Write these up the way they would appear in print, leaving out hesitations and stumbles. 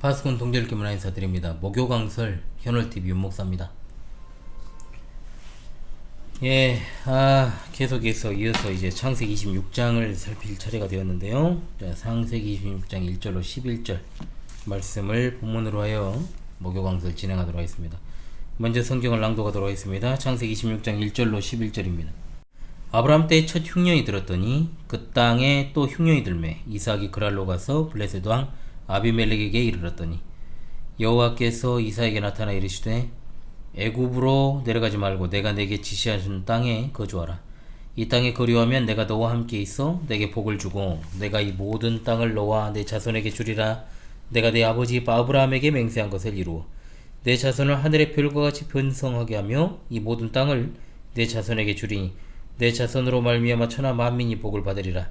파스콘 동절기 문화 인사드립니다. 목요강설 현월TV 윤목사입니다. 계속해서 이어서 이제 창세기 26장을 살필 차례가 되었는데요. 자, 창세기 26장 1절로 11절 말씀을 본문으로 하여 목요강설 진행하도록 하겠습니다. 먼저 성경을 낭독하도록 하겠습니다. 창세기 26장 1절로 11절입니다. 아브라함 때에 첫 흉년이 들었더니 그 땅에 또 흉년이 들매 이삭이 그랄로 가서 블레셋 왕 아비멜렉에게 이르렀더니 여호와께서 이삭에게 나타나 이르시되 애굽으로 내려가지 말고 내가 내게 지시하신 땅에 거주하라. 이 땅에 거류하면 내가 너와 함께 있어 내게 복을 주고 내가 이 모든 땅을 너와 내 자손에게 주리라. 내가 내 아버지 아브라함에게 맹세한 것을 이루어 내 자손을 하늘의 별과 같이 번성하게 하며 이 모든 땅을 내 자손에게 주리니 내 자손으로 말미암아 천하 만민이 복을 받으리라.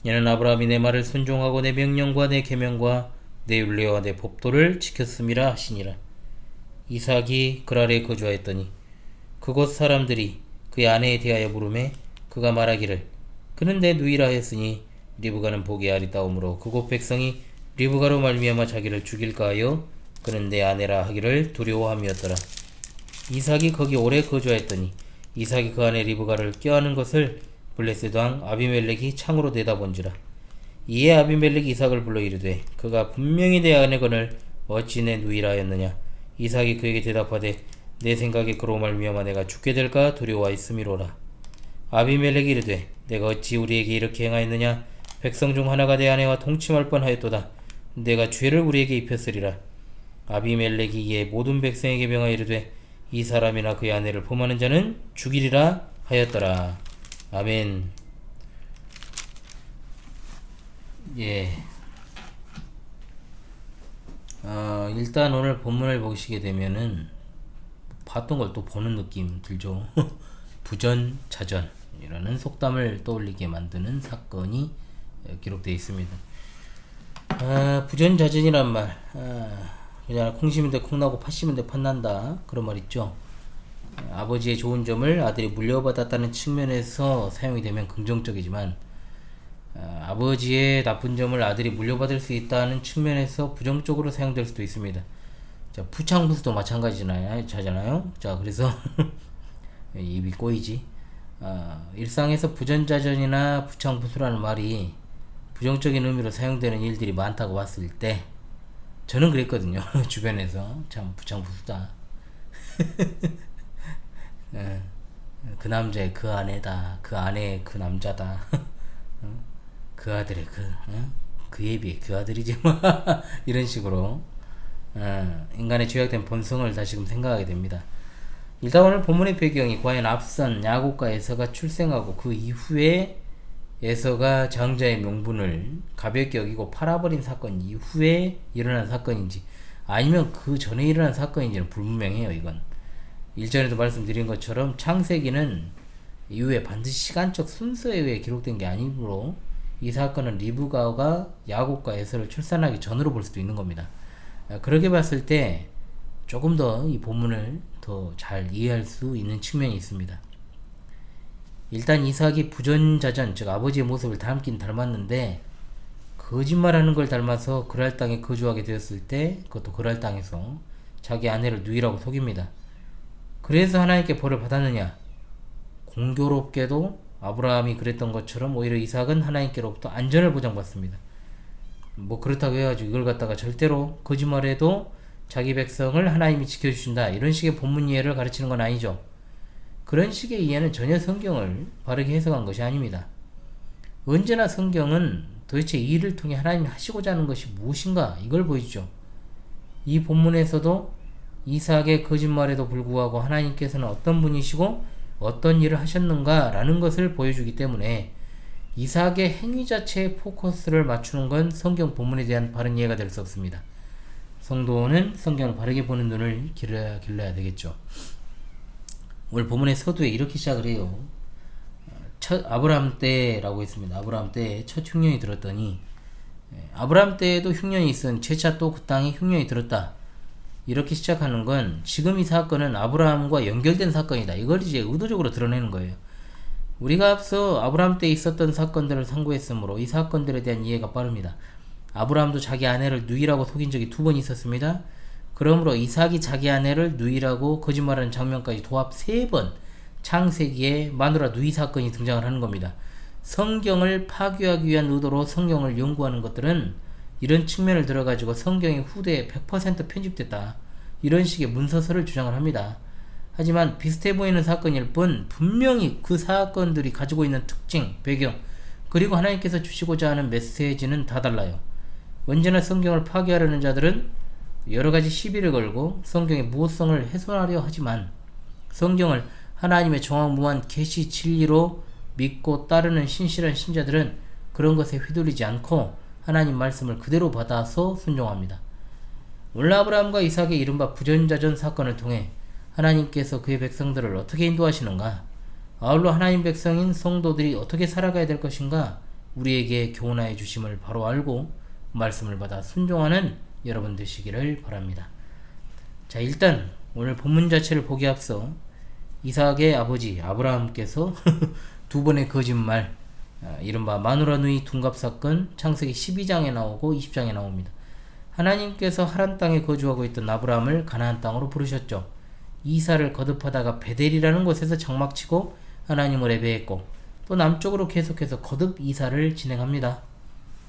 이는 아브라함이 내 말을 순종하고 내 명령과 내 계명과 내 율례와 내 법도를 지켰음이라 하시니라. 이삭이 그랄에 거주하였더니 그곳 사람들이 그의 아내에 대하여 물으매 그가 말하기를 그는 내 누이라 하였으니 리브가는 복이 아리따우므로 그곳 백성이 리브가로 말미암아 자기를 죽일까 하여 그는 내 아내라 하기를 두려워함이었더라. 이삭이 거기 오래 거주하였더니 이삭이 그 아내 리브가를 껴안은 것을 블레셋 왕 아비멜렉이 창으로 내다본지라. 이에 아비멜렉이 이삭을 불러 이르되 그가 분명히 내 아내거늘 어찌 내 누이라 하였느냐. 이삭이 그에게 대답하되 내 생각에 그로 말미암아 내가 죽게 될까 두려워하였음이로라. 아비멜렉이 이르되 내가 어찌 우리에게 이렇게 행하였느냐. 백성 중 하나가 내 아내와 동침할 뻔하였도다. 내가 죄를 우리에게 입혔으리라. 아비멜렉이 이에 모든 백성에게 명하여 이르되 이 사람이나 그의 아내를 범하는 자는 죽이리라 하였더라. 아멘. 일단 오늘 본문을 보시게 되면은 봤던 걸 또 보는 느낌 들죠. 부전자전이라는 속담을 떠올리게 만드는 사건이 기록되어 있습니다. 부전자전이란 말, 그냥 콩 심은 데 콩나고 팥 심은 데 팥난다 그런 말 있죠. 아버지의 좋은 점을 아들이 물려받았다는 측면에서 사용이 되면 긍정적이지만 아버지의 나쁜 점을 아들이 물려받을 수 있다는 측면에서 부정적으로 사용될 수도 있습니다. 자, 부창부수도 마찬가지잖아요. 자, 그래서 입이 꼬이지. 일상에서 부전자전이나 부창부수라는 말이 부정적인 의미로 사용되는 일들이 많다고 봤을 때 저는 그랬거든요. 주변에서 참 부창부수다. 그 남자의 그 아내다. 그 아내의 그 남자다. 그 아들의 그에 비해 그 아들이지 뭐. 이런 식으로 인간의 죄악된 본성을 다시금 생각하게 됩니다. 일단 오늘 본문의 배경이 과연 앞선 야곱과 에서가 출생하고 그 이후에 에서가 장자의 명분을 가볍게 여기고 팔아버린 사건 이후에 일어난 사건인지 아니면 그 전에 일어난 사건인지는 불분명해요. 이건 일전에도 말씀드린 것처럼 창세기는 이후에 반드시 시간적 순서에 의해 기록된 게 아니므로 이 사건은 리브가가 야곱과 에서를 출산하기 전으로 볼 수도 있는 겁니다. 그렇게 봤을 때 조금 더 이 본문을 더 잘 이해할 수 있는 측면이 있습니다. 일단 이삭이 부전자전, 즉 아버지의 모습을 닮긴 닮았는데 거짓말하는 걸 닮아서 그랄 땅에 거주하게 되었을 때 그것도 그랄 땅에서 자기 아내를 누이라고 속입니다. 그래서 하나님께 벌을 받았느냐? 공교롭게도 아브라함이 그랬던 것처럼 오히려 이삭은 하나님께로부터 안전을 보장받습니다. 뭐 그렇다고 해가지고 이걸 갖다가 절대로 거짓말해도 자기 백성을 하나님이 지켜주신다 이런 식의 본문 이해를 가르치는 건 아니죠. 그런 식의 이해는 전혀 성경을 바르게 해석한 것이 아닙니다. 언제나 성경은 도대체 이 일을 통해 하나님이 하시고자 하는 것이 무엇인가 이걸 보여주죠. 이 본문에서도 이삭의 거짓말에도 불구하고 하나님께서는 어떤 분이시고 어떤 일을 하셨는가 라는 것을 보여주기 때문에 이삭의 행위 자체에 포커스를 맞추는 건 성경 본문에 대한 바른 이해가 될 수 없습니다. 성도는 성경을 바르게 보는 눈을 길러야 되겠죠. 오늘 본문의 서두에 이렇게 시작을 해요. 아브라함 때라고 했습니다. 아브라함 때에 첫 흉년이 들었더니 아브라함 때에도 흉년이 있은 재차 또 그 땅에 흉년이 들었다. 이렇게 시작하는 건 지금 이 사건은 아브라함과 연결된 사건이다. 이걸 이제 의도적으로 드러내는 거예요. 우리가 앞서 아브라함 때 있었던 사건들을 상고했으므로 이 사건들에 대한 이해가 빠릅니다. 아브라함도 자기 아내를 누이라고 속인 적이 2번 있었습니다. 그러므로 이삭이 자기 아내를 누이라고 거짓말하는 장면까지 도합 3번 창세기에 마누라 누이 사건이 등장을 하는 겁니다. 성경을 파괴하기 위한 의도로 성경을 연구하는 것들은 이런 측면을 들어가지고 성경의 후대에 100% 편집됐다, 이런 식의 문서서를 주장을 합니다. 하지만 비슷해 보이는 사건일 뿐 분명히 그 사건들이 가지고 있는 특징, 배경, 그리고 하나님께서 주시고자 하는 메시지는 다 달라요. 언제나 성경을 파괴하려는 자들은 여러가지 시비를 걸고 성경의 무호성을 훼손하려 하지만, 성경을 하나님의 정확무한 계시 진리로 믿고 따르는 신실한 신자들은 그런 것에 휘둘리지 않고 하나님 말씀을 그대로 받아서 순종합니다. 오늘 아브라함과 이삭의 이른바 부전자전 사건을 통해 하나님께서 그의 백성들을 어떻게 인도하시는가, 아울러 하나님 백성인 성도들이 어떻게 살아가야 될 것인가 우리에게 교훈하여 주심을 바로 알고 말씀을 받아 순종하는 여러분 되시기를 바랍니다. 자, 일단 오늘 본문 자체를 보기 앞서 이삭의 아버지 아브라함께서 2번의 거짓말, 이른바 마누라 누이 둔갑 사건, 창세기 12장에 나오고 20장에 나옵니다. 하나님께서 하란 땅에 거주하고 있던 아브라함을 가나안 땅으로 부르셨죠. 이사를 거듭하다가 베델이라는 곳에서 장막치고 하나님을 예배했고, 또 남쪽으로 계속해서 거듭 이사를 진행합니다.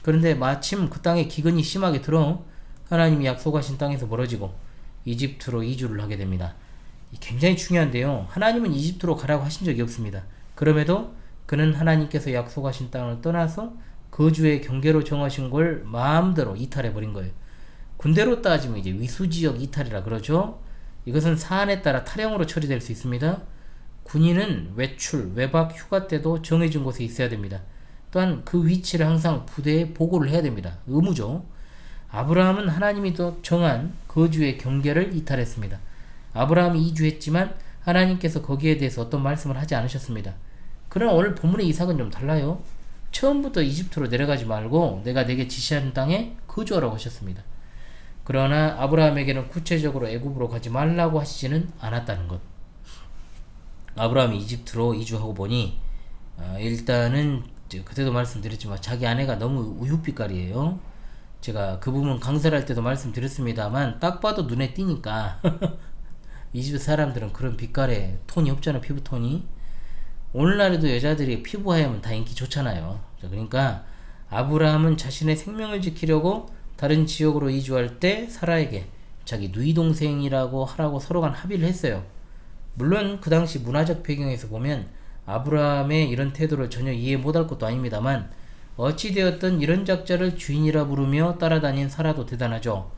그런데 마침 그 땅에 기근이 심하게 들어 하나님이 약속하신 땅에서 멀어지고 이집트로 이주를 하게 됩니다. 굉장히 중요한데요, 하나님은 이집트로 가라고 하신 적이 없습니다. 그럼에도 그는 하나님께서 약속하신 땅을 떠나서 거주의 경계로 정하신 걸 마음대로 이탈해버린 거예요. 군대로 따지면 이제 위수지역 이탈이라 그러죠. 이것은 사안에 따라 탈영으로 처리될 수 있습니다. 군인은 외출, 외박, 휴가 때도 정해진 곳에 있어야 됩니다. 또한 그 위치를 항상 부대에 보고를 해야 됩니다. 의무죠. 아브라함은 하나님이 또 정한 거주의 경계를 이탈했습니다. 아브라함이 이주했지만 하나님께서 거기에 대해서 어떤 말씀을 하지 않으셨습니다. 그러나 오늘 본문의 이삭은 좀 달라요. 처음부터 이집트로 내려가지 말고 내가 내게 지시하는 땅에 거주하라고 하셨습니다. 그러나 아브라함에게는 구체적으로 애굽으로 가지 말라고 하시지는 않았다는 것. 아브라함이 이집트로 이주하고 보니 일단은 그때도 말씀드렸지만 자기 아내가 너무 우윳빛깔이에요. 제가 그 부분 강설할 때도 말씀드렸습니다만 딱 봐도 눈에 띄니까 이집트 사람들은 그런 빛깔에 톤이 없잖아, 피부톤이. 오늘날에도 여자들이 피부 하얘면 다 인기 좋잖아요. 그러니까 아브라함은 자신의 생명을 지키려고 다른 지역으로 이주할 때 사라에게 자기 누이 동생이라고 하라고 서로 간 합의를 했어요. 물론 그 당시 문화적 배경에서 보면 아브라함의 이런 태도를 전혀 이해 못할 것도 아닙니다만, 어찌되었든 이런 작자를 주인이라 부르며 따라다닌 사라도 대단하죠.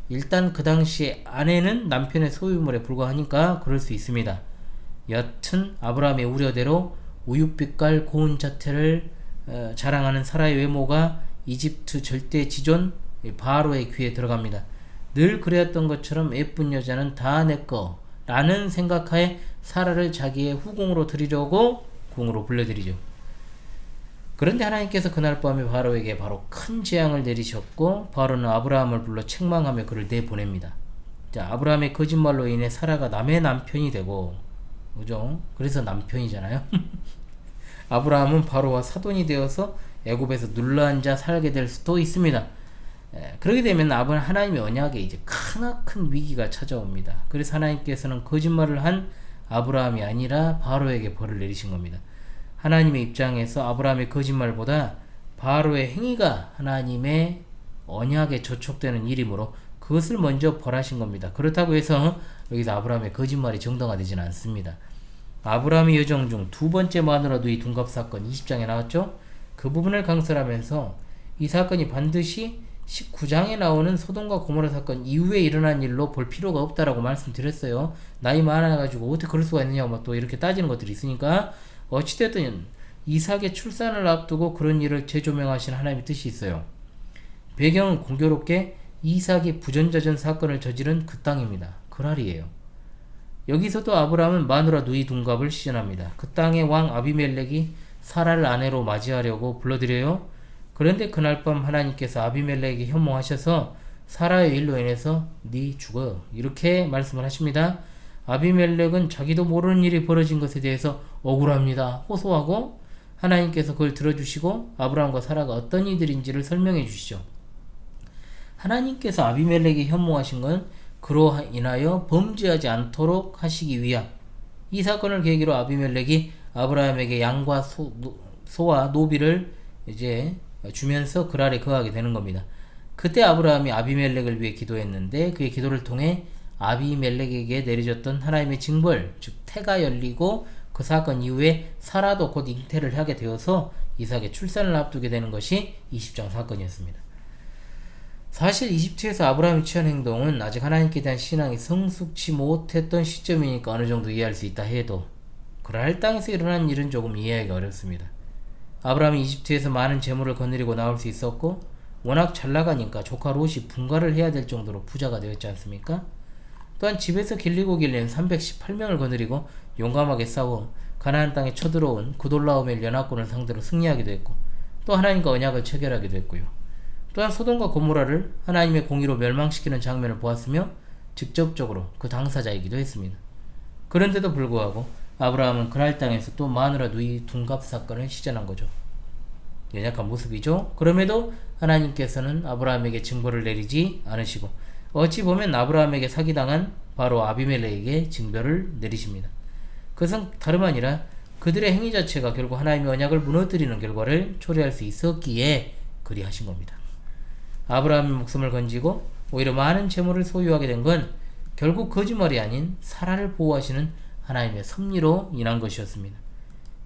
일단 그 당시 아내는 남편의 소유물에 불과하니까 그럴 수 있습니다. 여튼 아브라함의 우려대로 우윳빛깔 고운 자태를 자랑하는 사라의 외모가 이집트 절대 지존 바로의 귀에 들어갑니다. 늘 그래왔던 것처럼 예쁜 여자는 다 내꺼 라는 생각하에 사라를 자기의 후궁으로 드리려고 궁으로 불러들이죠. 그런데 하나님께서 그날 밤에 바로에게 바로 큰 재앙을 내리셨고, 바로는 아브라함을 불러 책망하며 그를 내보냅니다. 자, 아브라함의 거짓말로 인해 사라가 남의 남편이 되고, 그죠? 그래서 남편이잖아요. 아브라함은 바로와 사돈이 되어서 애굽에서 눌러앉아 살게 될 수도 있습니다. 그렇게 되면 하나님의 언약에 이제 크나큰 위기가 찾아옵니다. 그래서 하나님께서는 거짓말을 한 아브라함이 아니라 바로에게 벌을 내리신 겁니다. 하나님의 입장에서 아브라함의 거짓말보다 바로의 행위가 하나님의 언약에 저촉되는 일이므로 그것을 먼저 벌하신 겁니다. 그렇다고 해서 여기서 아브라함의 거짓말이 정당화되지는 않습니다. 아브라함의 여정 중 2번째 마누라 누이 둔갑 사건 20장에 나왔죠. 그 부분을 강설하면서 이 사건이 반드시 19장에 나오는 소돔과 고모라 사건 이후에 일어난 일로 볼 필요가 없다라고 말씀드렸어요. 나이 많아가지고 어떻게 그럴 수가 있느냐 또 이렇게 따지는 것들이 있으니까, 어찌됐든 이삭의 출산을 앞두고 그런 일을 재조명하신 하나님의 뜻이 있어요. 배경은 공교롭게 이삭이 부전자전 사건을 저지른 그 땅입니다. 그랄이에요. 여기서도 아브라함은 마누라 누이 둔갑을 시전합니다. 그 땅의 왕 아비멜렉이 사라를 아내로 맞이하려고 불러들여요. 그런데 그날 밤 하나님께서 아비멜렉에게 현몽하셔서 사라의 일로 인해서 네 죽어 이렇게 말씀을 하십니다. 아비멜렉은 자기도 모르는 일이 벌어진 것에 대해서 억울합니다. 호소하고 하나님께서 그걸 들어주시고 아브라함과 사라가 어떤 이들인지를 설명해 주시죠. 하나님께서 아비멜렉이 현모하신 건 그로 인하여 범죄하지 않도록 하시기 위함. 이 사건을 계기로 아비멜렉이 아브라함에게 양과 소와 노비를 이제 주면서 그랄에 거하게 되는 겁니다. 그때 아브라함이 아비멜렉을 위해 기도했는데 그의 기도를 통해 아비멜렉에게 내려졌던 하나님의 징벌, 즉 태가 열리고 그 사건 이후에 사라도 곧 잉태를 하게 되어서 이삭의 출산을 앞두게 되는 것이 20장 사건이었습니다. 사실 이집트에서 아브라함이 취한 행동은 아직 하나님께 대한 신앙이 성숙치 못했던 시점이니까 어느 정도 이해할 수 있다 해도 그랄 땅에서 일어난 일은 조금 이해하기가 어렵습니다. 아브라함이 이집트에서 많은 재물을 거느리고 나올 수 있었고 워낙 잘 나가니까 조카 롯이 분가를 해야 될 정도로 부자가 되었지 않습니까? 또한 집에서 길리고 길린 318명을 거느리고 용감하게 싸워 가나안 땅에 쳐들어온 구돌라오멜 연합군을 상대로 승리하기도 했고 또 하나님과 언약을 체결하기도 했고요. 또한 소돔과 고모라를 하나님의 공의로 멸망시키는 장면을 보았으며 직접적으로 그 당사자이기도 했습니다. 그런데도 불구하고 아브라함은 그랄 땅에서 또 마누라 누이 둔갑 사건을 시전한 거죠. 연약한 모습이죠. 그럼에도 하나님께서는 아브라함에게 징벌을 내리지 않으시고 어찌 보면 아브라함에게 사기당한 바로 아비멜렉에게 징벌을 내리십니다. 그것은 다름 아니라 그들의 행위 자체가 결국 하나님의 언약을 무너뜨리는 결과를 초래할 수 있었기에 그리하신 겁니다. 아브라함의 목숨을 건지고 오히려 많은 재물을 소유하게 된 건 결국 거짓말이 아닌 사라를 보호하시는 하나님의 섭리로 인한 것이었습니다.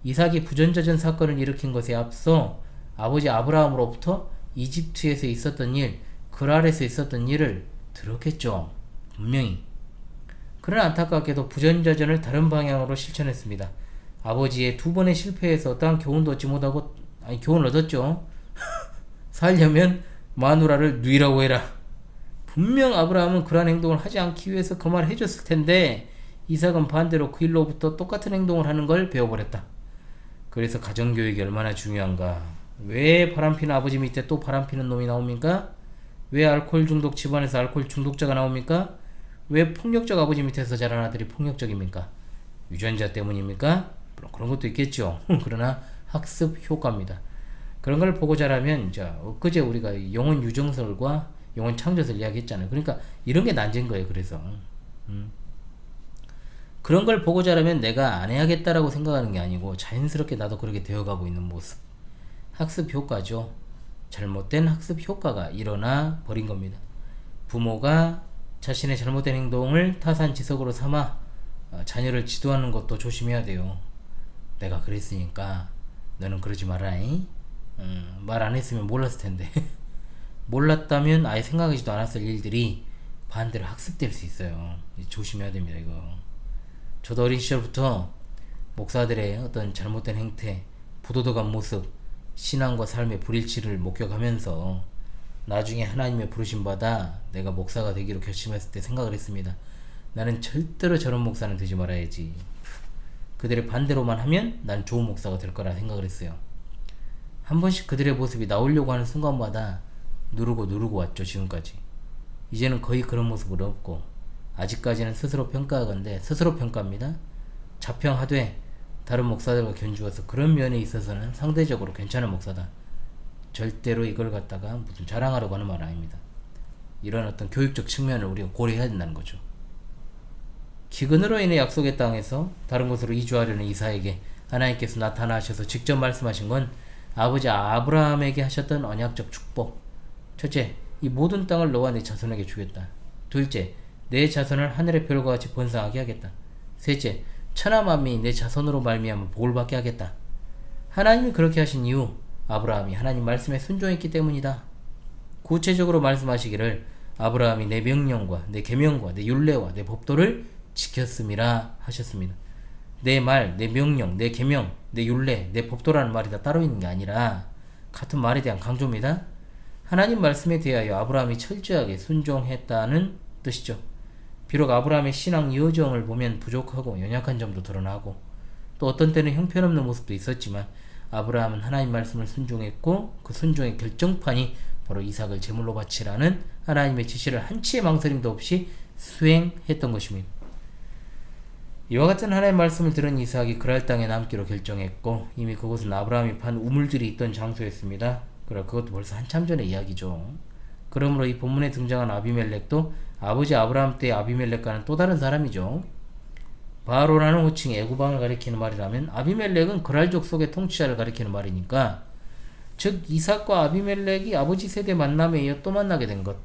이삭이 부전자전 사건을 일으킨 것에 앞서 아버지 아브라함으로부터 이집트에서 있었던 일, 그랄에서 있었던 일을 들었겠죠. 분명히. 그러나 안타깝게도 부전자전을 다른 방향으로 실천했습니다. 아버지의 두 번의 실패에서 어떠한 교훈도 얻지 못하고 교훈을 얻었죠. 살려면 마누라를 누이라고 해라. 분명 아브라함은 그러한 행동을 하지 않기 위해서 그 말을 해줬을 텐데 이삭은 반대로 그 일로부터 똑같은 행동을 하는 걸 배워버렸다. 그래서 가정교육이 얼마나 중요한가. 왜 바람피는 아버지 밑에 또 바람피는 놈이 나옵니까? 왜 알코올 중독 집안에서 알코올 중독자가 나옵니까? 왜 폭력적 아버지 밑에서 자란 아들이 폭력적입니까? 유전자 때문입니까? 물론 그런 것도 있겠죠. 그러나 학습 효과입니다. 그런 걸 보고 자라면, 자, 엊그제 우리가 영혼 유정설과 영혼 창조설 이야기했잖아요. 그러니까 이런 게 난제인 거예요. 그래서 그런 걸 보고 자라면 내가 안 해야겠다라고 생각하는 게 아니고 자연스럽게 나도 그렇게 되어가고 있는 모습. 학습 효과죠. 잘못된 학습 효과가 일어나 버린 겁니다. 부모가 자신의 잘못된 행동을 타산지석으로 삼아 자녀를 지도하는 것도 조심해야 돼요. 내가 그랬으니까 너는 그러지 마라잉. 말 안 했으면 몰랐을 텐데 몰랐다면 아예 생각하지도 않았을 일들이 반대로 학습될 수 있어요. 조심해야 됩니다. 이거 저도 어린 시절부터 목사들의 어떤 잘못된 행태, 부도덕한 모습, 신앙과 삶의 불일치를 목격하면서 나중에 하나님의 부르심받아 내가 목사가 되기로 결심했을 때 생각을 했습니다. 나는 절대로 저런 목사는 되지 말아야지. 그들의 반대로만 하면 난 좋은 목사가 될 거라 생각을 했어요. 한 번씩 그들의 모습이 나오려고 하는 순간마다 누르고 왔죠. 지금까지. 이제는 거의 그런 모습은 없고 아직까지는 스스로 평가하건대 스스로 평가합니다. 자평하되 다른 목사들과 견주어서 그런 면에 있어서는 상대적으로 괜찮은 목사다. 절대로 이걸 갖다가 무슨 자랑하려고 하는 말 아닙니다. 이런 어떤 교육적 측면을 우리가 고려해야 된다는 거죠. 기근으로 인해 약속의 땅에서 다른 곳으로 이주하려는 이삭에게 하나님께서 나타나셔서 직접 말씀하신 건 아버지 아브라함에게 하셨던 언약적 축복. 첫째, 이 모든 땅을 너와 네 자손에게 주겠다. 둘째, 내 자손을 하늘의 별과 같이 번성하게 하겠다. 셋째, 천하 만민이 내 자손으로 말미암아 복을 받게 하겠다. 하나님이 그렇게 하신 이유, 아브라함이 하나님 말씀에 순종했기 때문이다. 구체적으로 말씀하시기를 아브라함이 내 명령과 내 계명과 내 율례와 내 법도를 지켰음이라 하셨습니다. 내 말, 내 명령, 내 계명, 내 율례, 내 법도라는 말이 다 따로 있는 게 아니라 같은 말에 대한 강조입니다. 하나님 말씀에 대하여 아브라함이 철저하게 순종했다는 뜻이죠. 비록 아브라함의 신앙 여정을 보면 부족하고 연약한 점도 드러나고 또 어떤 때는 형편없는 모습도 있었지만 아브라함은 하나님 말씀을 순종했고 그 순종의 결정판이 바로 이삭을 제물로 바치라는 하나님의 지시를 한치의 망설임도 없이 수행했던 것입니다. 이와 같은 하나님의 말씀을 들은 이삭이 그랄 땅에 남기로 결정했고 이미 그곳은 아브라함이 판 우물들이 있던 장소였습니다. 그러나 그것도 벌써 한참 전의 이야기죠. 그러므로 이 본문에 등장한 아비멜렉도 아버지 아브라함 때의 아비멜렉과는 또 다른 사람이죠. 바로라는 호칭이 애굽왕을 가리키는 말이라면 아비멜렉은 그랄족 속의 통치자를 가리키는 말이니까, 즉 이삭과 아비멜렉이 아버지 세대 만남에 이어 또 만나게 된 것,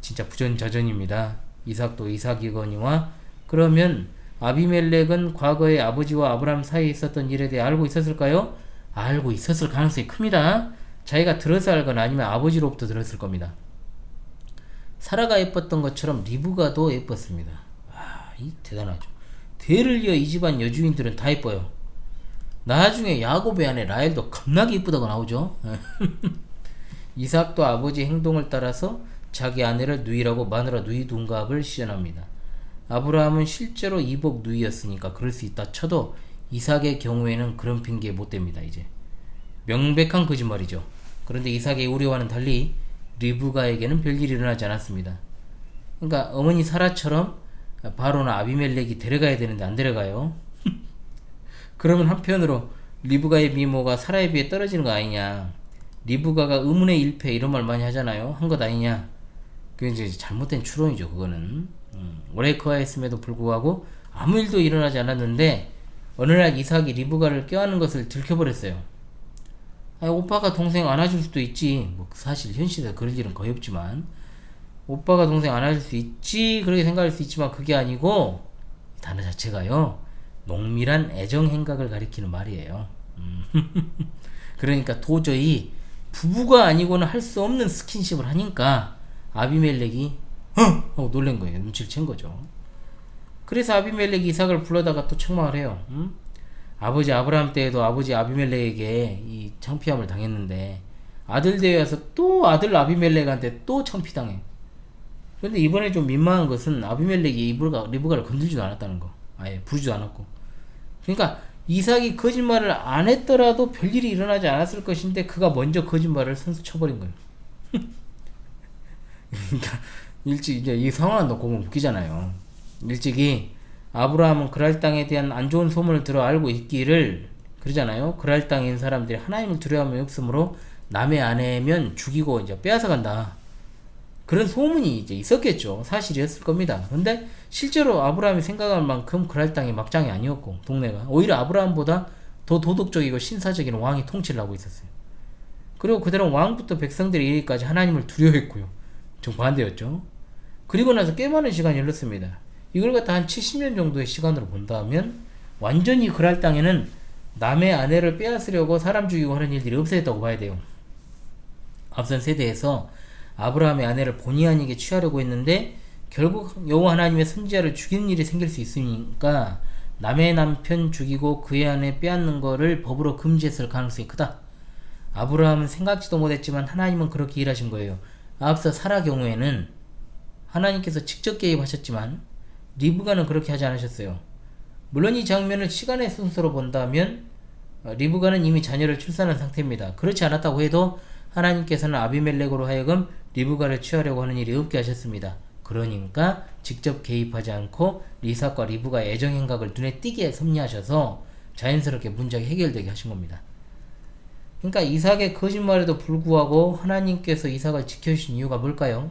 진짜 부전자전입니다. 이삭도 이삭이거니와. 그러면 아비멜렉은 과거에 아버지와 아브라함 사이에 있었던 일에 대해 알고 있었을까요? 알고 있었을 가능성이 큽니다. 자기가 들어서 알거나 아니면 아버지로부터 들었을 겁니다. 사라가 예뻤던 것처럼 리브가도 예뻤습니다. 이 대단하죠. 대를 이어 이 집안 여주인들은 다 예뻐요. 나중에 야곱의 아내 라헬도 겁나게 이쁘다고 나오죠. 이삭도 아버지 행동을 따라서 자기 아내를 누이라고 마누라 누이 둔갑을 시전합니다. 아브라함은 실제로 이복 누이였으니까 그럴 수 있다 쳐도 이삭의 경우에는 그런 핑계 못 댑니다. 이제 명백한 거짓말이죠. 그런데 이삭의 우려와는 달리 리브가에게는 별일이 일어나지 않았습니다. 그러니까 어머니 사라처럼 바로나 아비멜렉이 데려가야 되는데 안 데려가요. 그러면 한편으로 리브가의 미모가 사라에 비해 떨어지는 거 아니냐, 리브가가 의문의 일패 이런 말 많이 하잖아요. 한 것 아니냐. 그게 이제 잘못된 추론이죠. 그거는 오래 거하였음에도 불구하고 아무 일도 일어나지 않았는데 어느 날 이삭이 리브가를 껴안는 것을 들켜버렸어요. 오빠가 동생 안아줄 수도 있지, 뭐 사실 현 시대에 그럴 일은 거의 없지만 오빠가 동생 안아줄 수 있지 그렇게 생각할 수 있지만 그게 아니고, 이 단어 자체가요 농밀한 애정 행각을 가리키는 말이에요. 그러니까 도저히 부부가 아니고는 할 수 없는 스킨십을 하니까 아비멜렉이 하고 놀란 거예요. 눈치를 챈 거죠. 그래서 아비멜렉이 이삭을 불러다가 또 책망을 해요. 아버지 아브라함 때에도 아버지 아비멜렉에게 이 창피함을 당했는데 아들 대에 와서 또 아들 아비멜렉한테 또 창피당해. 그런데 이번에 좀 민망한 것은 아비멜렉이 리브가를 건들지도 않았다는 거. 아예 부르지도 않았고. 그러니까 이삭이 거짓말을 안 했더라도 별일이 일어나지 않았을 것인데 그가 먼저 거짓말을 선수 쳐버린 거예요. 그러니까 일찍 이제 이 상황을 놓고 보면 웃기잖아요. 일찍이 아브라함은 그랄 땅에 대한 안 좋은 소문을 들어 알고 있기를 그러잖아요. 그랄 땅에 있는 사람들이 하나님을 두려움이 없으므로 남의 아내면 죽이고 이제 빼앗아 간다. 그런 소문이 이제 있었겠죠. 사실이었을 겁니다. 근데 실제로 아브라함이 생각할 만큼 그랄 땅이 막장이 아니었고, 동네가 오히려 아브라함보다 더 도덕적이고 신사적인 왕이 통치를 하고 있었어요. 그리고 그대로 왕부터 백성들이 이르기까지 하나님을 두려워했고요. 정반대였죠. 그리고 나서 꽤 많은 시간이 흘렀습니다. 이걸 갖다 한 70년 정도의 시간으로 본다면 완전히 그랄 땅에는 남의 아내를 빼앗으려고 사람 죽이고 하는 일들이 없어졌다고 봐야 돼요. 앞선 세대에서 아브라함의 아내를 본의 아니게 취하려고 했는데 결국 여호와 하나님의 선지자를 죽이는 일이 생길 수 있으니까 남의 남편 죽이고 그의 아내 빼앗는 거를 법으로 금지했을 가능성이 크다. 아브라함은 생각지도 못했지만 하나님은 그렇게 일하신 거예요. 앞서 사라 경우에는 하나님께서 직접 개입하셨지만 리브가는 그렇게 하지 않으셨어요. 물론 이 장면을 시간의 순서로 본다면 리브가는 이미 자녀를 출산한 상태입니다. 그렇지 않았다고 해도 하나님께서는 아비멜렉으로 하여금 리브가를 취하려고 하는 일이 없게 하셨습니다. 그러니까 직접 개입하지 않고 이삭과 리브가의 애정 행각을 눈에 띄게 섭리하셔서 자연스럽게 문제가 해결되게 하신 겁니다. 그러니까 이삭의 거짓말에도 불구하고 하나님께서 이삭을 지켜주신 이유가 뭘까요?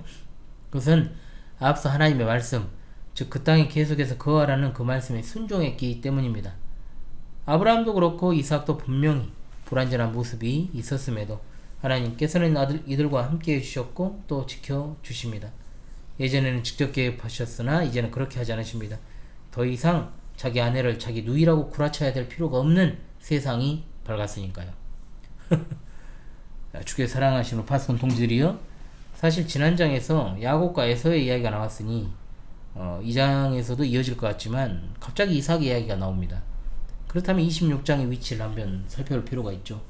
그것은 앞서 하나님의 말씀, 즉 그 땅에 계속해서 거하라는 그 말씀에 순종했기 때문입니다. 아브라함도 그렇고 이삭도 분명히 불완전한 모습이 있었음에도 하나님께서는 이들과 함께 해주셨고 또 지켜주십니다. 예전에는 직접 개입하셨으나 이제는 그렇게 하지 않으십니다. 더 이상 자기 아내를 자기 누이라고 구라쳐야 될 필요가 없는 세상이 밝았으니까요. 주께 사랑하시는 파손 동지들이요, 사실 지난 장에서 야곱과 에서의 이야기가 나왔으니 이 장에서도 이어질 것 같지만 갑자기 이삭의 이야기가 나옵니다. 그렇다면 26장의 위치를 한번 살펴볼 필요가 있죠.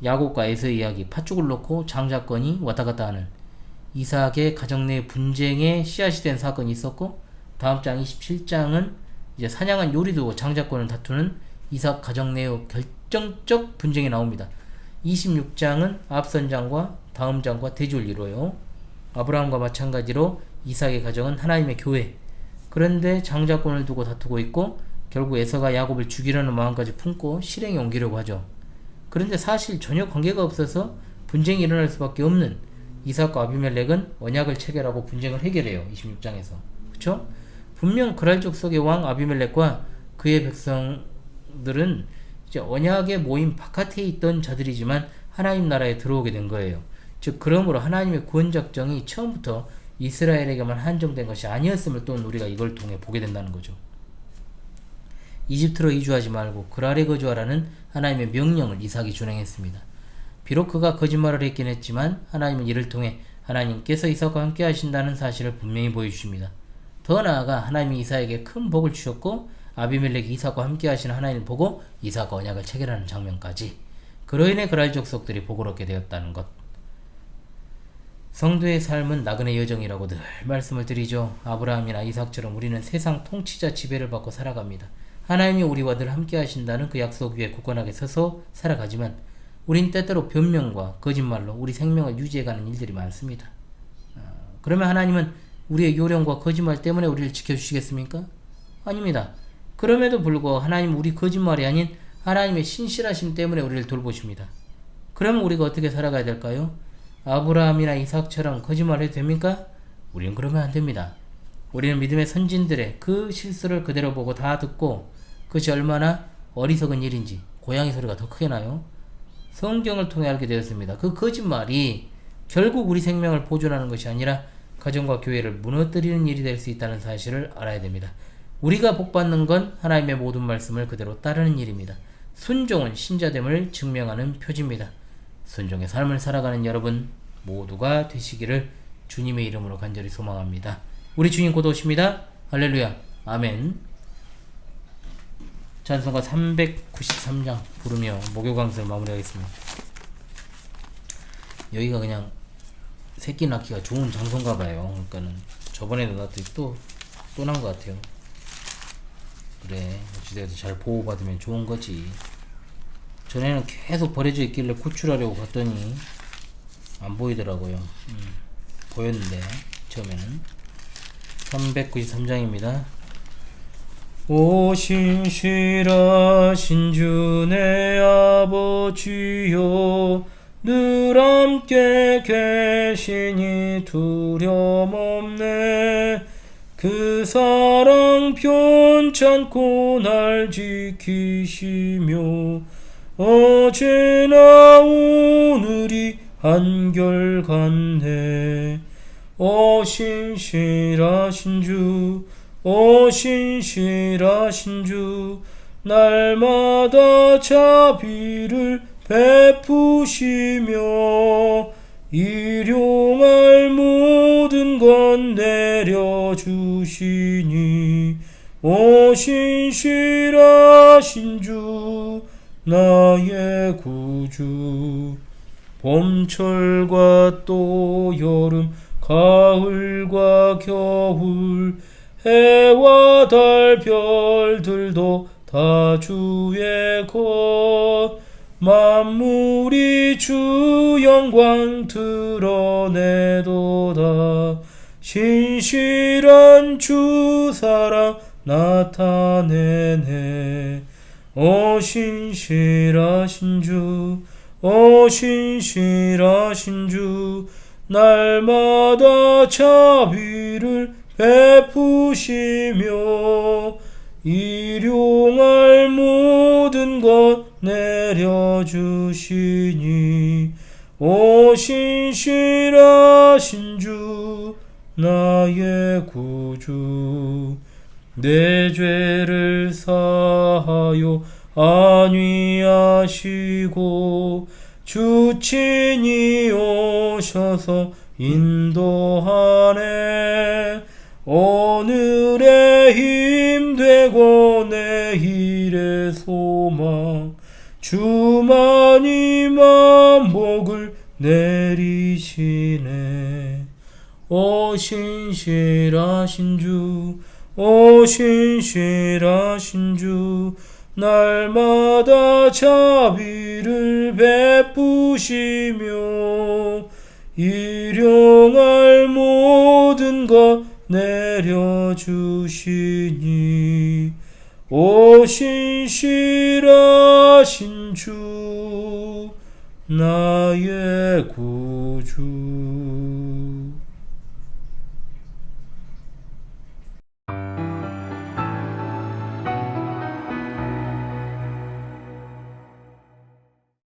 야곱과 에서의 이야기, 팥죽을 놓고 장자권이 왔다갔다 하는 이삭의 가정 내 분쟁의 씨앗이 된 사건이 있었고, 다음 장 27장은 이제 사냥한 요리 두고 장자권을 다투는 이삭 가정 내의 결정적 분쟁이 나옵니다. 26장은 앞선 장과 다음 장과 대조를 이루어요. 아브라함과 마찬가지로 이삭의 가정은 하나님의 교회, 그런데 장자권을 두고 다투고 있고 결국 에서가 야곱을 죽이려는 마음까지 품고 실행에 옮기려고 하죠. 그런데 사실 전혀 관계가 없어서 분쟁이 일어날 수밖에 없는 이삭과 아비멜렉은 언약을 체결하고 분쟁을 해결해요. 26장에서. 그쵸? 분명 그랄 족속의 왕 아비멜렉과 그의 백성들은 이제 언약에 모임 바깥에 있던 자들이지만 하나님 나라에 들어오게 된 거예요. 즉 그러므로 하나님의 구원 작정이 처음부터 이스라엘에게만 한정된 것이 아니었음을 또 우리가 이걸 통해 보게 된다는 거죠. 이집트로 이주하지 말고 그랄에 거주하라는 하나님의 명령을 이삭이 준행했습니다. 비록 그가 거짓말을 했긴 했지만 하나님은 이를 통해 하나님께서 이삭과 함께 하신다는 사실을 분명히 보여주십니다. 더 나아가 하나님이 이삭에게 큰 복을 주셨고 아비멜렉이 이삭과 함께 하시는 하나님을 보고 이삭과 언약을 체결하는 장면까지, 그로 인해 그랄 족속들이 복을 얻게 되었다는 것. 성도의 삶은 나그네 여정이라고 늘 말씀을 드리죠. 아브라함이나 이삭처럼 우리는 세상 통치자 지배를 받고 살아갑니다. 하나님이 우리와 늘 함께 하신다는 그 약속 위에 굳건하게 서서 살아가지만 우린 때때로 변명과 거짓말로 우리 생명을 유지해가는 일들이 많습니다. 그러면 하나님은 우리의 요령과 거짓말 때문에 우리를 지켜주시겠습니까? 아닙니다. 그럼에도 불구하고 하나님은 우리 거짓말이 아닌 하나님의 신실하심 때문에 우리를 돌보십니다. 그러면 우리가 어떻게 살아가야 될까요? 아브라함이나 이삭처럼 거짓말해도 됩니까? 우리는 그러면 안 됩니다. 우리는 믿음의 선진들의 그 실수를 그대로 보고 다 듣고 그것이 얼마나 어리석은 일인지 고양이 소리가 더 크게 나요. 성경을 통해 알게 되었습니다. 그 거짓말이 결국 우리 생명을 보존하는 것이 아니라 가정과 교회를 무너뜨리는 일이 될 수 있다는 사실을 알아야 됩니다. 우리가 복받는 건 하나님의 모든 말씀을 그대로 따르는 일입니다. 순종은 신자됨을 증명하는 표지입니다. 순종의 삶을 살아가는 여러분 모두가 되시기를 주님의 이름으로 간절히 소망합니다. 우리 주님 곧 오십니다. 할렐루야. 아멘. 찬송가 393장 부르며 목요 강습을 마무리하겠습니다. 여기가 그냥 새끼 낳기가 좋은 장소인가 봐요. 그러니까는 저번에도 나왔더니 또 난 것 같아요. 그래, 어찌되어도 잘 보호받으면 좋은 거지. 전에는 계속 버려져 있길래 구출하려고 갔더니 안 보이더라고요. 보였는데 처음에는. 393장입니다. 오 신실하신 주 내 아버지여, 늘 함께 계시니 두려움 없네. 그 사랑 편찮고 날 지키시며 어제나 오늘이 한결같네. 오 신실하신 주, 오 신실하신 주, 날마다 자비를 베푸시며 일용할 모든 것 내려주시니. 오 신실하신 주, 나의 구주. 봄철과 또 여름, 가을과 겨울, 해와 달 별들도 다 주의 것. 만물이 주 영광 드러내도다. 신실한 주 사랑 나타내네. 오 신실하신 주, 오 신실하신 주, 날마다 자비를 베푸시며 일용할 모든 것 내려주시니. 오 신실하신 주, 나의 구주. 내 죄를 사하여 안위하시고 주 친히 오셔서 인도하네. 오늘의 힘되고 내일의 소망, 주만이 만복을 내리시네. 오 신실하신 주, 오 신실하신 주, 날마다 자비를 베푸시며 일용할 모든 것 내려주시니. 오 신실하신 주, 나의 구주